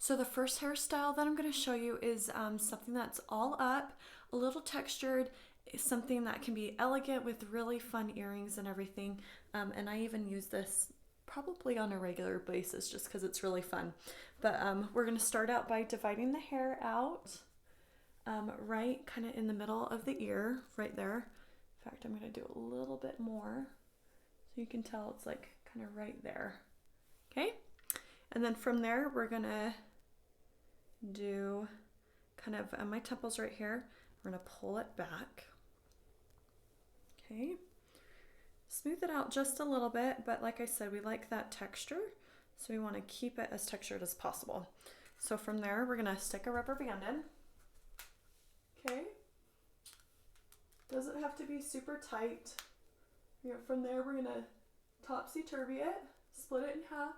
So the first hairstyle that I'm going to show you is something that's all up, a little textured, something that can be elegant with really fun earrings and everything. And I even use this probably on a regular basis just because it's really fun. But we're going to start out by dividing the hair out right kind of in the middle of the ear, right there. In fact, I'm going to do a little bit more so you can tell it's like kind of right there. Okay? And then from there, we're going to do kind of my temples right here. We're going to pull it back. Okay. Smooth it out just a little bit, but like I said, we like that texture, so we want to keep it as textured as possible. So from there, we're going to stick a rubber band in. Okay. Doesn't have to be super tight. From there, we're going to topsy-turvy it, split it in half,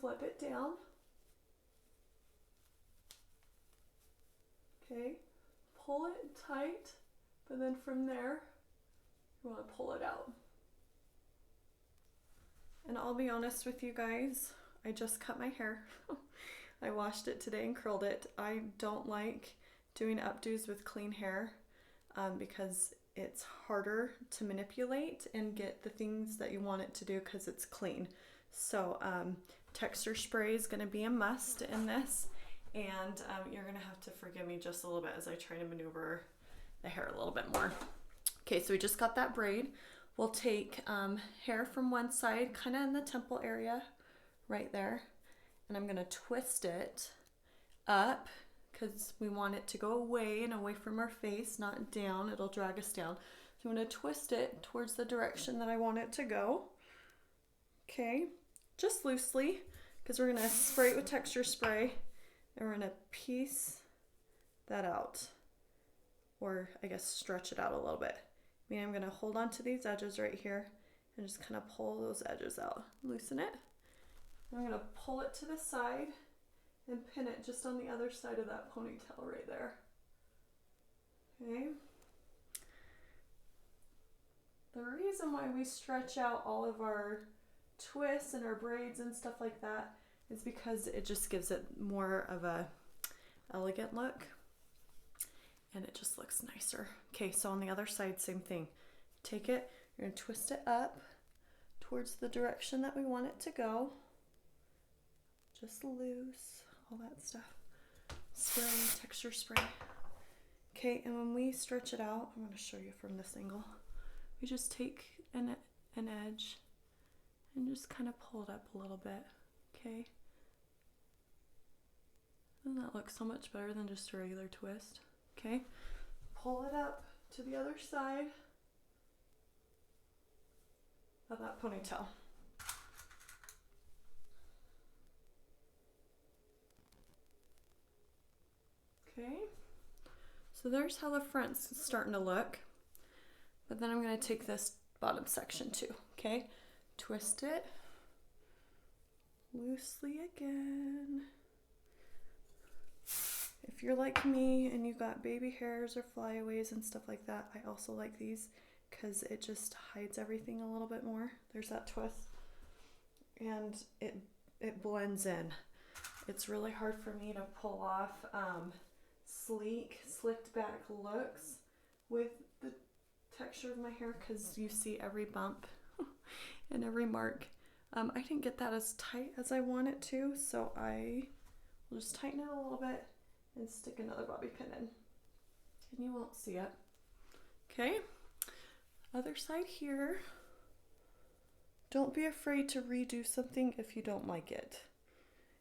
flip it down. Okay, pull it tight, but then from there, you want to pull it out. And I'll be honest with you guys, I just cut my hair. I washed it today and curled it. I don't like doing updos with clean hair because it's harder to manipulate and get the things that you want it to do because it's clean. So texture spray is going to be a must in this. And you're going to have to forgive me just a little bit as I try to maneuver the hair a little bit more. Okay, so we just got that braid. We'll take hair from one side, kind of in the temple area, right there. And I'm going to twist it up because we want it to go away and away from our face, not down. It'll drag us down. So I'm going to twist it towards the direction that I want it to go. Okay, just loosely because we're going to spray it with texture spray. And we're going to piece that out, or I guess stretch it out a little bit. I mean, I'm going to hold on to these edges right here and just kind of pull those edges out. Loosen it. I'm going to pull it to the side and pin it just on the other side of that ponytail right there. Okay. The reason why we stretch out all of our twists and our braids and stuff like that is because it just gives it more of a elegant look and it just looks nicer. Okay, so on the other side, same thing. Take it, you're gonna twist it up towards the direction that we want it to go. Just loose, all that stuff. Spray, texture spray. Okay, and when we stretch it out, I'm gonna show you from this angle. We just take an edge and just kind of pull it up a little bit, okay? Doesn't that look so much better than just a regular twist? Okay, pull it up to the other side of that ponytail. Okay, so there's how the front's starting to look. But then I'm going to take this bottom section too, okay? Twist it loosely again. If you're like me and you got baby hairs or flyaways and stuff like that, I also like these because it just hides everything a little bit more. There's that twist. And it blends in. It's really hard for me to pull off sleek, slicked back looks with the texture of my hair because you see every bump and every mark. I didn't get that as tight as I want it to, so I will just tighten it a little bit and stick another bobby pin in. And you won't see it. Okay, other side here. Don't be afraid to redo something if you don't like it.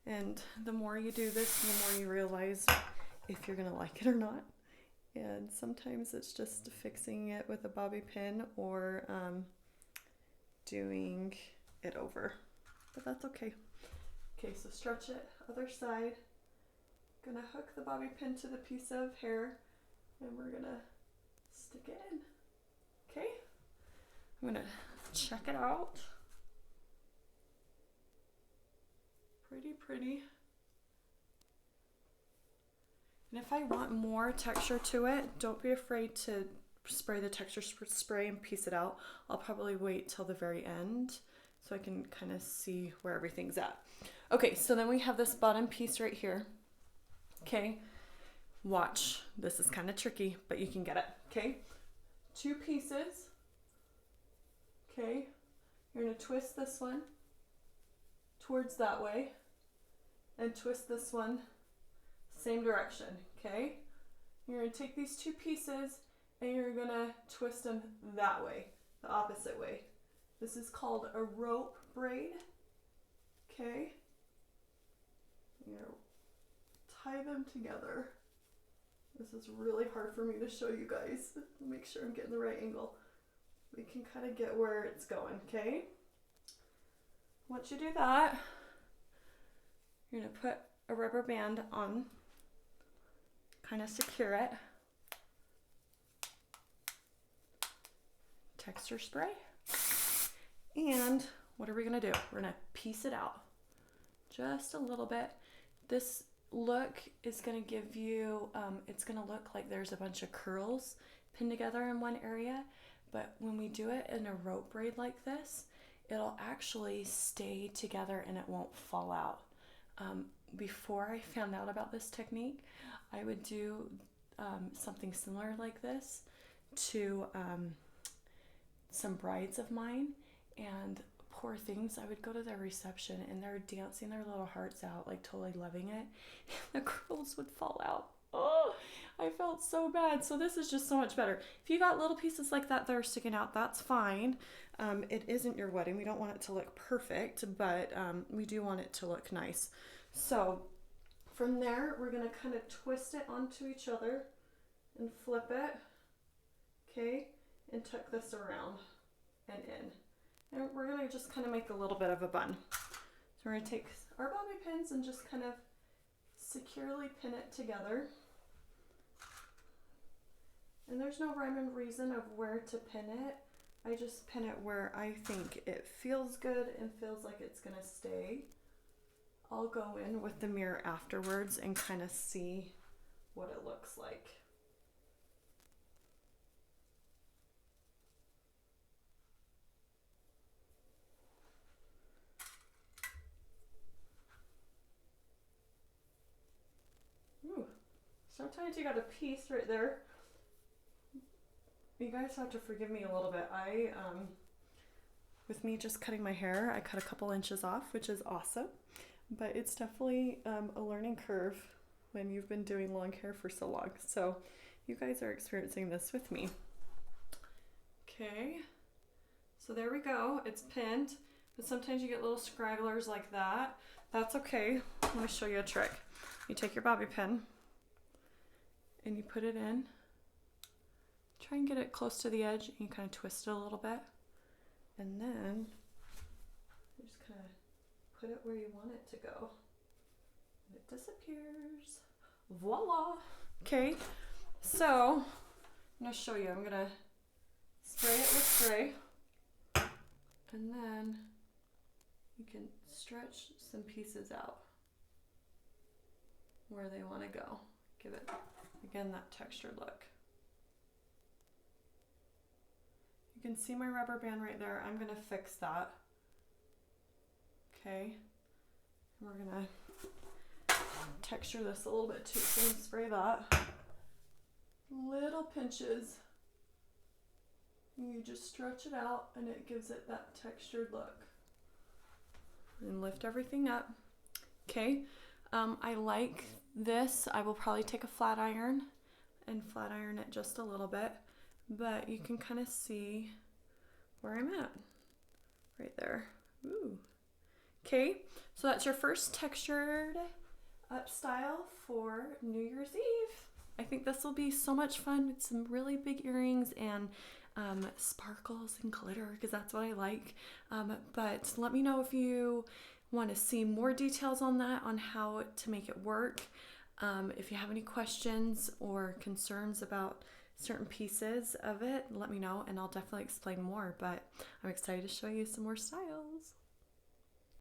And the more you do this, the more you realize if you're gonna like it or not. And sometimes it's just fixing it with a bobby pin or doing it over, but that's okay. Okay, so stretch it, other side. Gonna hook the bobby pin to the piece of hair and we're gonna stick it in. Okay, I'm gonna check it out. Pretty. And if I want more texture to it, don't be afraid to spray the texture spray and piece it out. I'll probably wait till the very end so I can kind of see where everything's at. Okay, so then we have this bottom piece right here. Okay, watch. This is kind of tricky, but you can get it. Okay, 2 pieces. Okay, you're gonna twist this one towards that way and twist this one same direction. Okay, you're gonna take these 2 pieces and you're gonna twist them that way, the opposite way. This is called a rope braid. Okay, you're gonna tie them together. This is really hard for me to show you guys. Make sure I'm getting the right angle. We can kind of get where it's going, okay? Once you do that, you're gonna put a rubber band on, kind of secure it. Texture spray. And what are we gonna do? We're gonna piece it out just a little bit. This look is gonna give you, it's gonna look like there's a bunch of curls pinned together in one area, but when we do it in a rope braid like this, it'll actually stay together and it won't fall out. Before I found out about this technique, I would do something similar like this to some brides of mine, and poor things, I would go to their reception and they're dancing their little hearts out, like totally loving it. The curls would fall out. Oh, I felt so bad. So this is just so much better. If you got little pieces like that that are sticking out, that's fine. It isn't your wedding. We don't want it to look perfect, but we do want it to look nice. So from there, we're gonna kind of twist it onto each other and flip it, okay, and tuck this around and in. And we're gonna just kind of make a little bit of a bun. So we're gonna take our bobby pins and just kind of securely pin it together. And there's no rhyme and reason of where to pin it. I just pin it where I think it feels good and feels like it's gonna stay. I'll go in with the mirror afterwards and kind of see what it looks like. Ooh, sometimes you got a piece right there. You guys have to forgive me a little bit. With me just cutting my hair, I cut a couple inches off, which is awesome. But it's definitely a learning curve when you've been doing long hair for so long. So you guys are experiencing this with me. Okay, so there we go. It's pinned, but sometimes you get little scragglers like that. That's okay. Let me show you a trick. You take your bobby pin and you put it in. Try and get it close to the edge and you kind of twist it a little bit. And then you just kind of put it where you want it to go. And it disappears. Voila! Okay, so I'm gonna show you. I'm gonna spray it with spray. And then you can stretch some pieces out where they want to go. Give it, again, that textured look. You can see my rubber band right there. I'm gonna fix that. Okay, and we're gonna texture this a little bit too, so I'm gonna spray that. Little pinches. And you just stretch it out and it gives it that textured look. And lift everything up. Okay, I like this. I will probably take a flat iron and flat iron it just a little bit, but you can kind of see where I'm at right there. Ooh. Okay, so that's your first textured Upstyle for New Year's Eve. I think this will be so much fun with some really big earrings and sparkles and glitter, because that's what I like. But let me know if you want to see more details on that, on how to make it work. If you have any questions or concerns about certain pieces of it, let me know and I'll definitely explain more. But I'm excited to show you some more styles.